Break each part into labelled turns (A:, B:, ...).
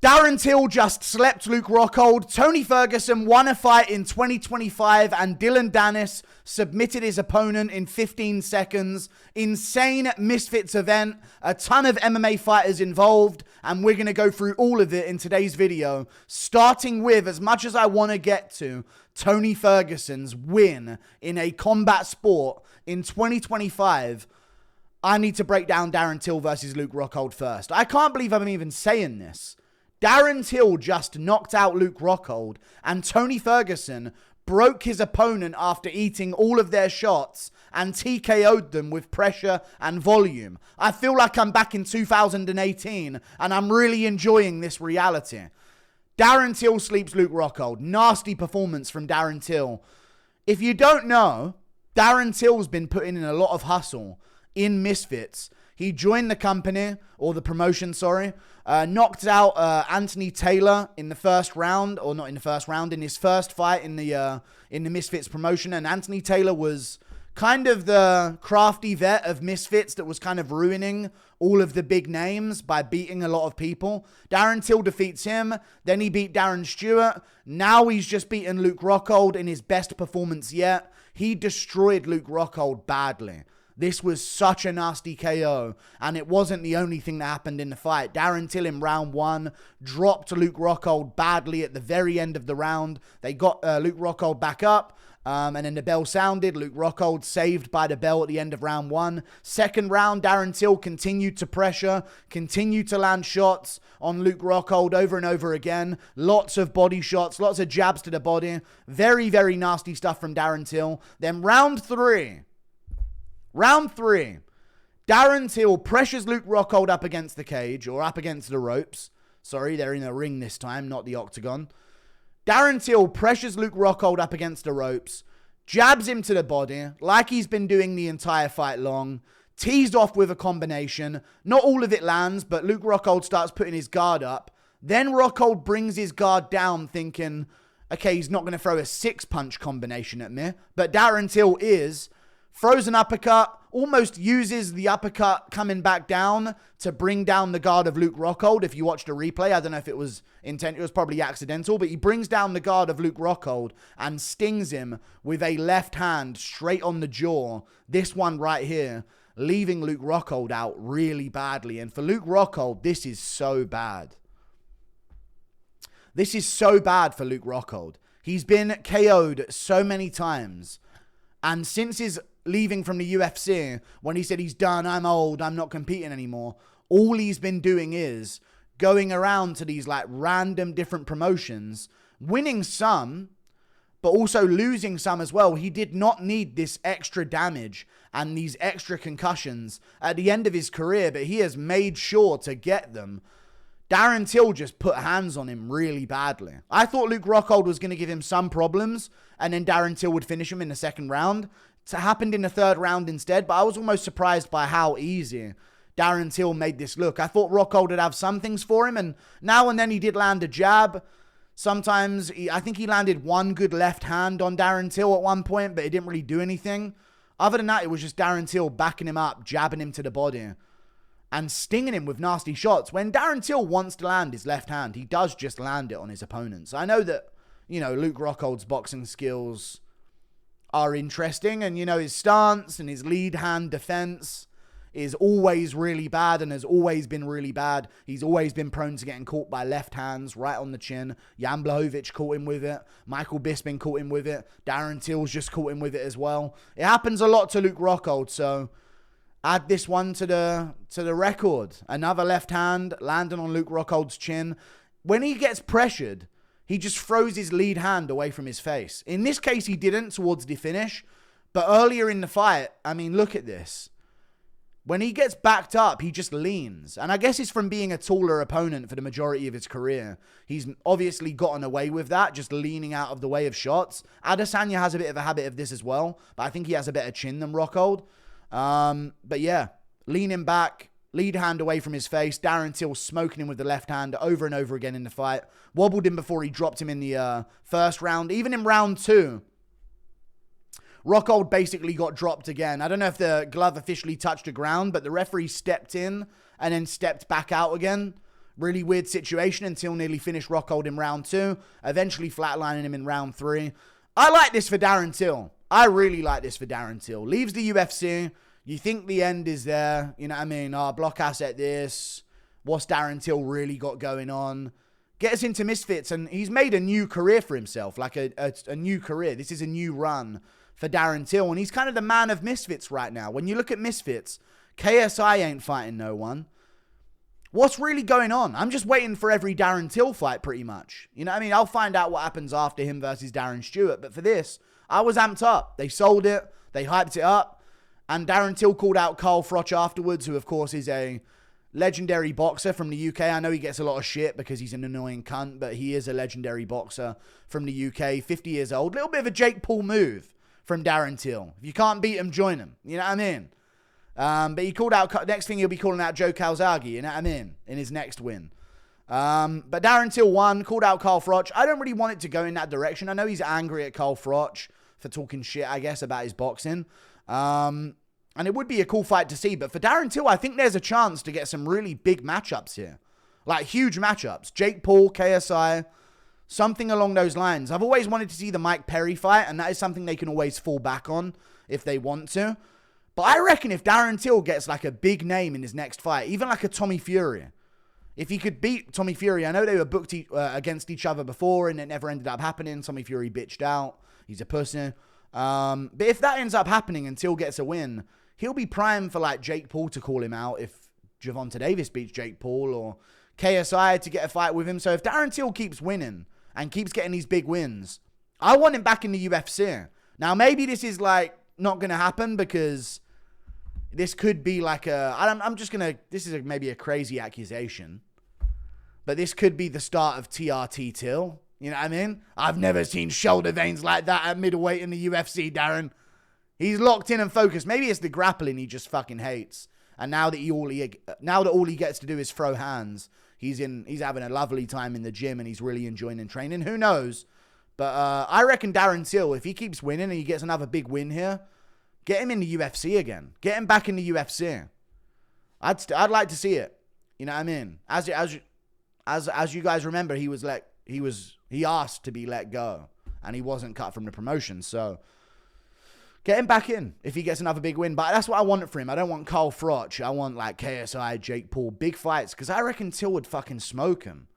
A: Darren Till just slept Luke Rockhold. Tony Ferguson won a fight in 2025 and Dillon Danis submitted his opponent in 15 seconds. Insane Misfits event. A ton of MMA fighters involved. And we're going to go through all of it in today's video. Starting with, as much as I want to get to, Tony Ferguson's win in a combat sport in 2025. I need to break down Darren Till versus Luke Rockhold first. I can't believe I'm even saying this. Darren Till just knocked out Luke Rockhold, and Tony Ferguson broke his opponent after eating all of their shots and TKO'd them with pressure and volume. I feel like I'm back in 2018, and I'm really enjoying this reality. Darren Till sleeps Luke Rockhold. Nasty performance from Darren Till. If you don't know, Darren Till's been putting in a lot of hustle in Misfits. He joined the company, or the promotion, sorry, knocked out Anthony Taylor in the first round, or not in the first round, in his first fight in the Misfits promotion. And Anthony Taylor was kind of the crafty vet of Misfits that was kind of ruining all of the big names by beating a lot of people. Darren Till defeats him. Then he beat Darren Stewart. Now he's just beaten Luke Rockhold in his best performance yet. He destroyed Luke Rockhold badly. This was such a nasty KO, and it wasn't the only thing that happened in the fight. Darren Till in round 1 dropped Luke Rockhold badly at the very end of the round. They got Luke Rockhold back up, and then the bell sounded. Luke Rockhold saved by the bell at the end of round 1. Second round, Darren Till continued to pressure, continued to land shots on Luke Rockhold over and over again. Lots of body shots, lots of jabs to the body. Very, very nasty stuff from Darren Till. Then round 3, Darren Till pressures Luke Rockhold up against the cage, or up against the ropes. Sorry, they're in a ring this time, not the octagon. Darren Till pressures Luke Rockhold up against the ropes, jabs him to the body, like he's been doing the entire fight long, teased off with a combination. Not all of it lands, but Luke Rockhold starts putting his guard up. Then Rockhold brings his guard down, thinking, okay, he's not going to throw a 6-punch combination at me, but Darren Till throws an uppercut, almost uses the uppercut coming back down to bring down the guard of Luke Rockhold. If you watched a replay, I don't know if it was intent, it was probably accidental, but he brings down the guard of Luke Rockhold and stings him with a left hand straight on the jaw. This one right here, leaving Luke Rockhold out really badly. And for Luke Rockhold, this is so bad. This is so bad for Luke Rockhold. He's been KO'd so many times. And since his leaving from the UFC, when he said he's done, I'm old, I'm not competing anymore, all he's been doing is going around to these like random different promotions, winning some, but also losing some as well. He did not need this extra damage and these extra concussions at the end of his career, but he has made sure to get them. Darren Till just put hands on him really badly. I thought Luke Rockhold was going to give him some problems, and then Darren Till would finish him in the second round. It happened in the third round instead, but I was almost surprised by how easy Darren Till made this look. I thought Rockhold would have some things for him, and now and then he did land a jab. Sometimes, I think he landed one good left hand on Darren Till at one point, but it didn't really do anything. Other than that, it was just Darren Till backing him up, jabbing him to the body, and stinging him with nasty shots. When Darren Till wants to land his left hand, he does just land it on his opponents. I know that, Luke Rockhold's boxing skills are interesting, and, his stance and his lead hand defense is always really bad and has always been really bad. He's always been prone to getting caught by left hands right on the chin. Jan Blachowicz caught him with it. Michael Bisping caught him with it. Darren Till's just caught him with it as well. It happens a lot to Luke Rockhold, so add this one to the record. Another left hand landing on Luke Rockhold's chin. When he gets pressured, he just throws his lead hand away from his face. In this case, he didn't towards the finish. But earlier in the fight, I mean, look at this. When he gets backed up, he just leans. And I guess it's from being a taller opponent for the majority of his career. He's obviously gotten away with that, just leaning out of the way of shots. Adesanya has a bit of a habit of this as well. But I think he has a better chin than Rockhold. But yeah, leaning back, lead hand away from his face. Darren Till smoking him with the left hand over and over again in the fight. Wobbled him before he dropped him in the first round. Even in round 2, Rockhold basically got dropped again. I don't know if the glove officially touched the ground, but the referee stepped in and then stepped back out again. Really weird situation until nearly finished Rockhold in round 2. Eventually flatlining him in round 3. I like this for Darren Till. I really like this for Darren Till. Leaves the UFC. You think the end is there. You know what I mean? Block asset this. What's Darren Till really got going on? Get us into Misfits. And he's made a new career for himself. Like a new career. This is a new run for Darren Till. And he's kind of the man of Misfits right now. When you look at Misfits, KSI ain't fighting no one. What's really going on? I'm just waiting for every Darren Till fight pretty much. You know what I mean? I'll find out what happens after him versus Darren Stewart. But for this, I was amped up. They sold it. They hyped it up. And Darren Till called out Carl Froch afterwards, who of course is a legendary boxer from the UK. I know he gets a lot of shit because he's an annoying cunt, but he is a legendary boxer from the UK, 50 years old. Little bit of a Jake Paul move from Darren Till. If you can't beat him, join him. You know what I mean? But he called out, next thing he'll be calling out Joe Calzaghe, you know what I mean, in his next win. But Darren Till won, called out Carl Froch. I don't really want it to go in that direction. I know he's angry at Carl Froch for talking shit, I guess, about his boxing. And it would be a cool fight to see. But for Darren Till, I think there's a chance to get some really big matchups here. Like huge matchups. Jake Paul, KSI, something along those lines. I've always wanted to see the Mike Perry fight, and that is something they can always fall back on if they want to. But I reckon if Darren Till gets like a big name in his next fight, even like a Tommy Fury, if he could beat Tommy Fury, I know they were booked against each other before and it never ended up happening. Tommy Fury bitched out. He's a pussy. But if that ends up happening and Till gets a win, he'll be primed for like Jake Paul to call him out if Gervonta Davis beats Jake Paul, or KSI to get a fight with him. So if Darren Till keeps winning and keeps getting these big wins, I want him back in the UFC. Now, maybe this is like not going to happen because this could be like this is maybe a crazy accusation, but this could be the start of TRT Till. You know what I mean? I've never seen shoulder veins like that at middleweight in the UFC, Darren. He's locked in and focused. Maybe it's the grappling he just fucking hates. And now that all he gets to do is throw hands, he's having a lovely time in the gym and he's really enjoying and training. Who knows? But I reckon Darren Till, if he keeps winning and he gets another big win here, get him in the UFC again. Get him back in the UFC. I'd like to see it. You know what I mean? As you guys remember, he asked to be let go and he wasn't cut from the promotion. So get him back in if he gets another big win. But that's what I want for him. I don't want Carl Froch. I want like KSI, Jake Paul, big fights, because I reckon Till would fucking smoke him.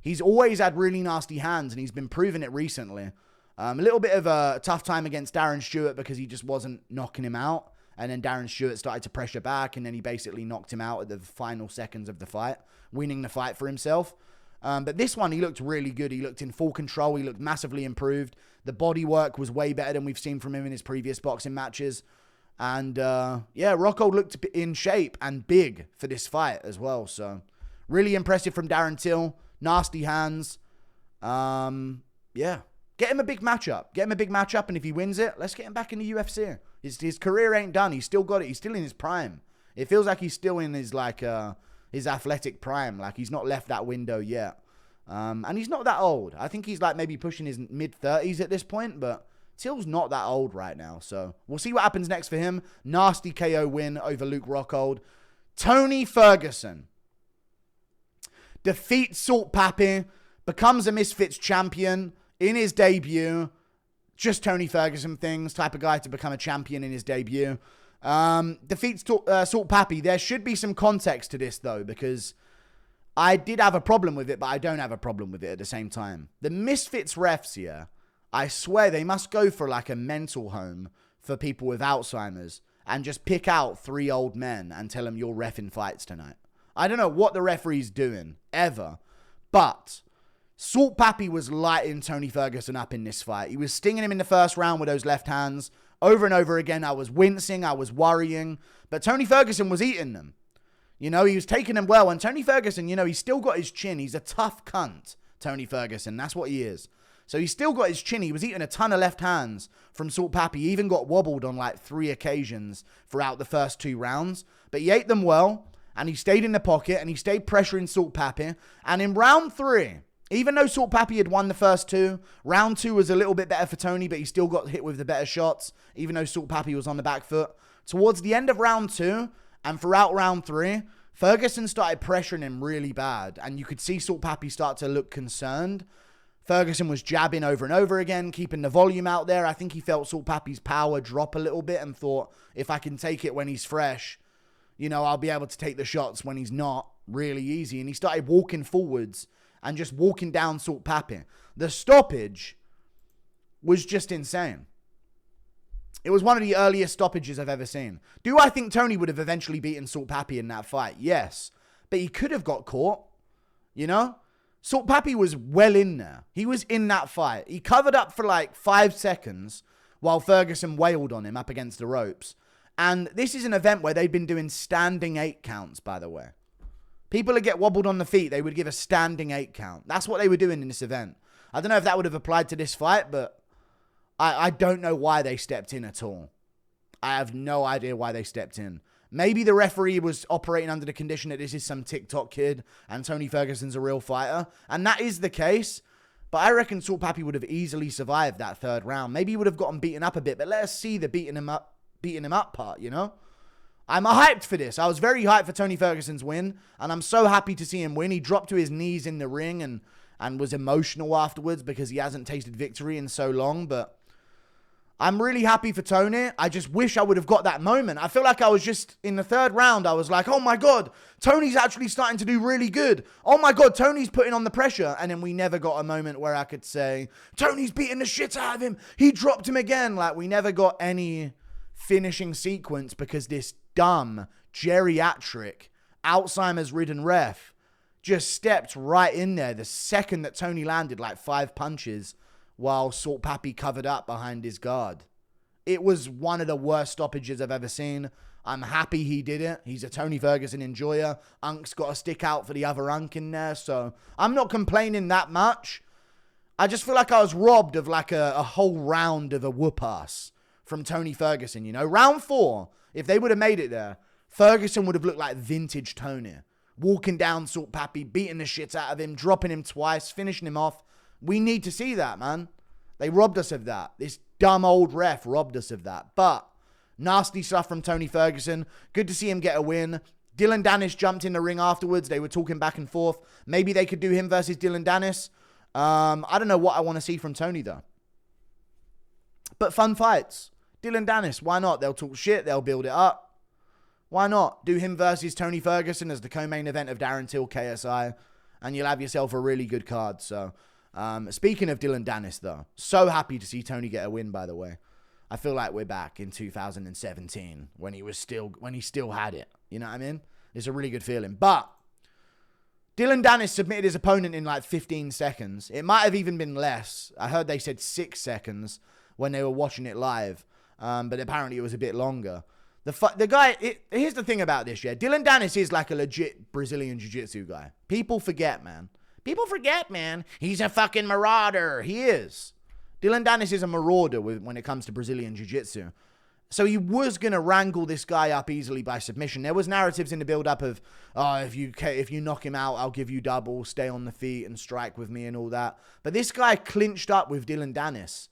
A: He's always had really nasty hands and he's been proving it recently. A little bit of a tough time against Darren Stewart because he just wasn't knocking him out. And then Darren Stewart started to pressure back and then he basically knocked him out at the final seconds of the fight, winning the fight for himself. But this one, he looked really good. He looked in full control. He looked massively improved. The body work was way better than we've seen from him in his previous boxing matches. And Rockhold looked in shape and big for this fight as well. So really impressive from Darren Till. Nasty hands. Get him a big matchup. And if he wins it, let's get him back in the UFC. His career ain't done. He's still got it. He's still in his prime. It feels like he's still in his his athletic prime. Like he's not left that window yet. And he's not that old. I think he's like maybe pushing his mid-30s at this point, but Till's not that old right now. So we'll see what happens next for him. Nasty KO win over Luke Rockhold. Tony Ferguson defeats Salt Papi, becomes a Misfits champion in his debut. Just Tony Ferguson things, type of guy to become a champion in his debut. Defeats Salt Papi. There should be some context to this though, because I did have a problem with it, but I don't have a problem with it at the same time. The Misfits refs here, I swear they must go for like a mental home for people with Alzheimer's and just pick out 3 old men and tell them you're reffing fights tonight. I don't know what the referee's doing, ever. But Salt Papi was lighting Tony Ferguson up in this fight. He was stinging him in the first round with those left hands. Over and over again, I was wincing, I was worrying. But Tony Ferguson was eating them. You know, he was taking them well. And Tony Ferguson, you know, he's still got his chin. He's a tough cunt, Tony Ferguson. That's what he is. So he's still got his chin. He was eating a ton of left hands from Salt Papi. He even got wobbled on like 3 occasions throughout the first 2 rounds. But he ate them well. And he stayed in the pocket. And he stayed pressuring Salt Papi. And in round 3, even though Salt Papi had won the first 2, round 2 was a little bit better for Tony. But he still got hit with the better shots. Even though Salt Papi was on the back foot. Towards the end of round 2 and throughout round 3, Ferguson started pressuring him really bad, and you could see Salt Papi start to look concerned. Ferguson was jabbing over and over again, keeping the volume out there. I think he felt Salt Papi's power drop a little bit and thought, if I can take it when he's fresh, I'll be able to take the shots when he's not really easy. And he started walking forwards and just walking down Salt Papi. The stoppage was just insane. It was one of the earliest stoppages I've ever seen. Do I think Tony would have eventually beaten Salt Papi in that fight? Yes. But he could have got caught, Salt Papi was well in there. He was in that fight. He covered up for like 5 seconds while Ferguson wailed on him up against the ropes. And this is an event where they've been doing standing 8 counts, by the way. People that get wobbled on the feet, they would give a standing 8 count. That's what they were doing in this event. I don't know if that would have applied to this fight, but I don't know why they stepped in at all. I have no idea why they stepped in. Maybe the referee was operating under the condition that this is some TikTok kid and Tony Ferguson's a real fighter. And that is the case. But I reckon Salt Papi would have easily survived that 3rd round. Maybe he would have gotten beaten up a bit. But let us see the beating him up part, I'm hyped for this. I was very hyped for Tony Ferguson's win. And I'm so happy to see him win. He dropped to his knees in the ring and was emotional afterwards because he hasn't tasted victory in so long. But I'm really happy for Tony. I just wish I would have got that moment. I feel like I was just in the 3rd round. I was like, oh my God, Tony's actually starting to do really good. Oh my God, Tony's putting on the pressure. And then we never got a moment where I could say, Tony's beating the shit out of him. He dropped him again. Like, we never got any finishing sequence because this dumb, geriatric, Alzheimer's-ridden ref just stepped right in there the second that Tony landed like 5 punches while Salt Papi covered up behind his guard. It was one of the worst stoppages I've ever seen. I'm happy he did it. He's a Tony Ferguson enjoyer. Unk's got a stick out for the other Unk in there, so I'm not complaining that much. I just feel like I was robbed of like a whole round of a whoop-ass from Tony Ferguson, Round 4, if they would have made it there, Ferguson would have looked like vintage Tony. Walking down Salt Papi, beating the shit out of him, dropping him twice, finishing him off. We need to see that, man. They robbed us of that. This dumb old ref robbed us of that. But nasty stuff from Tony Ferguson. Good to see him get a win. Dillon Danis jumped in the ring afterwards. They were talking back and forth. Maybe they could do him versus Dillon Danis. I don't know what I want to see from Tony, though. But fun fights. Dillon Danis, why not? They'll talk shit. They'll build it up. Why not? Do him versus Tony Ferguson as the co-main event of Darren Till KSI. And you'll have yourself a really good card. So, speaking of Dillon Danis, though, so happy to see Tony get a win, by the way. I feel like we're back in 2017 when he still had it. You know what I mean? It's a really good feeling. But Dillon Danis submitted his opponent in like 15 seconds. It might have even been less. I heard they said 6 seconds when they were watching it live. But apparently it was a bit longer. The guy, here's the thing about this, yeah. Dillon Danis is like a legit Brazilian Jiu-Jitsu guy. People forget, man. He's a fucking marauder. He is. Dillon Danis is a marauder when it comes to Brazilian Jiu-Jitsu. So he was going to wrangle this guy up easily by submission. There was narratives in the build-up of, oh, if you knock him out, I'll give you double, stay on the feet and strike with me and all that. But this guy clinched up with Dillon Danis.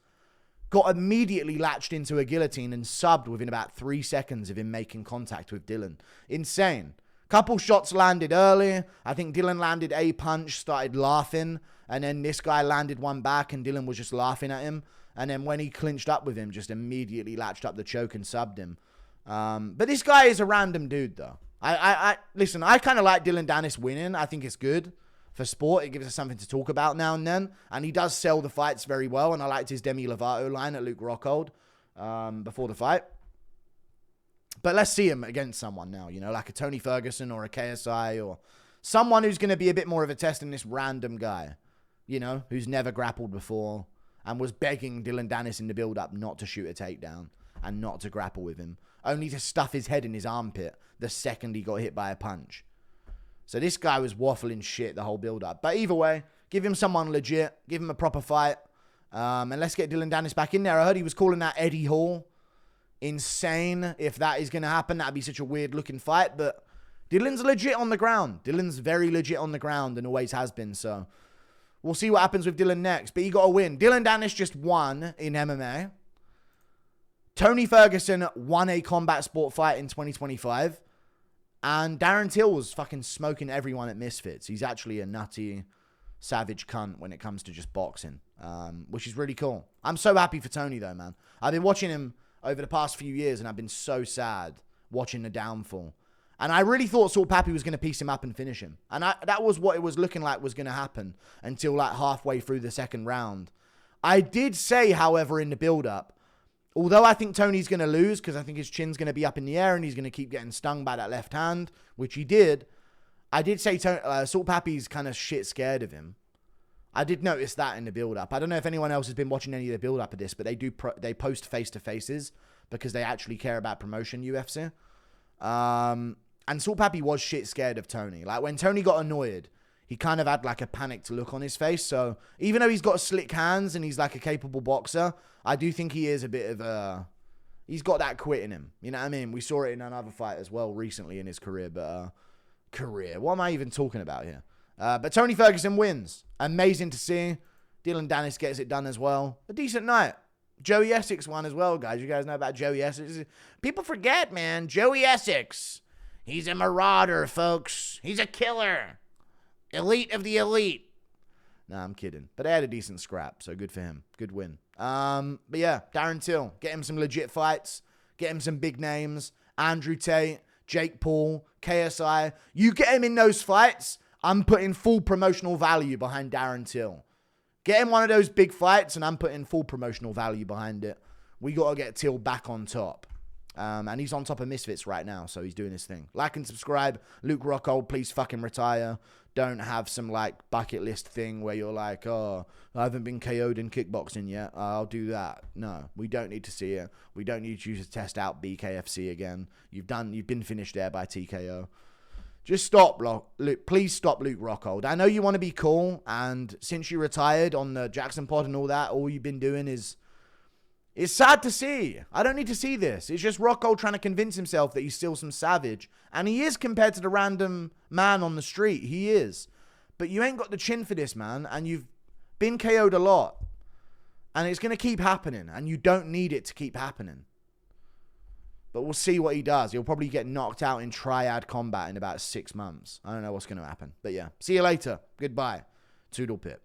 A: Got immediately latched into a guillotine and subbed within about 3 seconds of him making contact with Dillon. Insane. Couple shots landed early. I think Dillon landed a punch, started laughing, and then this guy landed one back and Dillon was just laughing at him. And then when he clinched up with him, just immediately latched up the choke and subbed him. But this guy is a random dude, though. Listen, I kind of like Dillon Danis winning. I think it's good for sport. It gives us something to talk about now and then. And he does sell the fights very well. And I liked his Demi Lovato line at Luke Rockhold before the fight. But let's see him against someone now, like a Tony Ferguson or a KSI or someone who's going to be a bit more of a test than this random guy, who's never grappled before and was begging Dillon Danis in the build-up not to shoot a takedown and not to grapple with him, only to stuff his head in his armpit the second he got hit by a punch. So this guy was waffling shit the whole build-up. But either way, give him someone legit. Give him a proper fight. And let's get Dillon Danis back in there. I heard he was calling that Eddie Hall. Insane. If that is going to happen, that'd be such a weird-looking fight. But Dillon's legit on the ground. Dillon's very legit on the ground and always has been. So we'll see what happens with Dillon next. But he got a win. Dillon Danis just won in MMA. Tony Ferguson won a combat sport fight in 2025. And Darren Till was fucking smoking everyone at Misfits. He's actually a nutty, savage cunt when it comes to just boxing, which is really cool. I'm so happy for Tony, though, man. I've been watching him over the past few years, and I've been so sad watching the downfall. And I really thought Salt Papi was going to piece him up and finish him. And that was what it was looking like was going to happen until like halfway through the second round. I did say, however, in the build-up, although I think Tony's going to lose because I think his chin's going to be up in the air and he's going to keep getting stung by that left hand, which he did, I did say Salt Papi's kind of shit scared of him. I did notice that in the build-up. I don't know if anyone else has been watching any of the build-up of this, but they post face-to-faces because they actually care about promotion, UFC. And Salt Papi was shit scared of Tony. Like, when Tony got annoyed, he kind of had, like, a panicked look on his face. So, even though he's got slick hands and he's, like, a capable boxer, I do think he is a bit of a... He's got that quit in him. You know what I mean? We saw it in another fight as well recently in his career. But, career? What am I even talking about here? But Tony Ferguson wins. Amazing to see. Dillon Danis gets it done as well. A decent night. Joey Essex won as well, guys. You guys know about Joey Essex? People forget, man. Joey Essex. He's a marauder, folks. He's a killer. Elite of the elite. Nah, I'm kidding. But they had a decent scrap, so good for him. Good win. But yeah, Darren Till. Get him some legit fights. Get him some big names. Andrew Tate, Jake Paul, KSI. You get him in those fights, I'm putting full promotional value behind Darren Till. Get him one of those big fights, and I'm putting full promotional value behind it. We got to get Till back on top. And he's on top of Misfits right now, so he's doing his thing. Like and subscribe. Luke Rockhold, please fucking retire. Don't have some, like, bucket list thing where you're like, oh, I haven't been KO'd in kickboxing yet. I'll do that. No, we don't need to see it. We don't need you to test out BKFC again. You've been finished there by TKO. Just stop, Luke. Please stop, Luke Rockhold. I know you want to be cool, and since you retired on the Jackson pod and all that, all you've been doing is... It's sad to see. I don't need to see this. It's just Rockhold trying to convince himself that he's still some savage. And he is compared to the random man on the street. He is. But you ain't got the chin for this, man. And you've been KO'd a lot. And it's going to keep happening. And you don't need it to keep happening. But we'll see what he does. He'll probably get knocked out in triad combat in about 6 months. I don't know what's going to happen. But yeah. See you later. Goodbye. Toodle pip.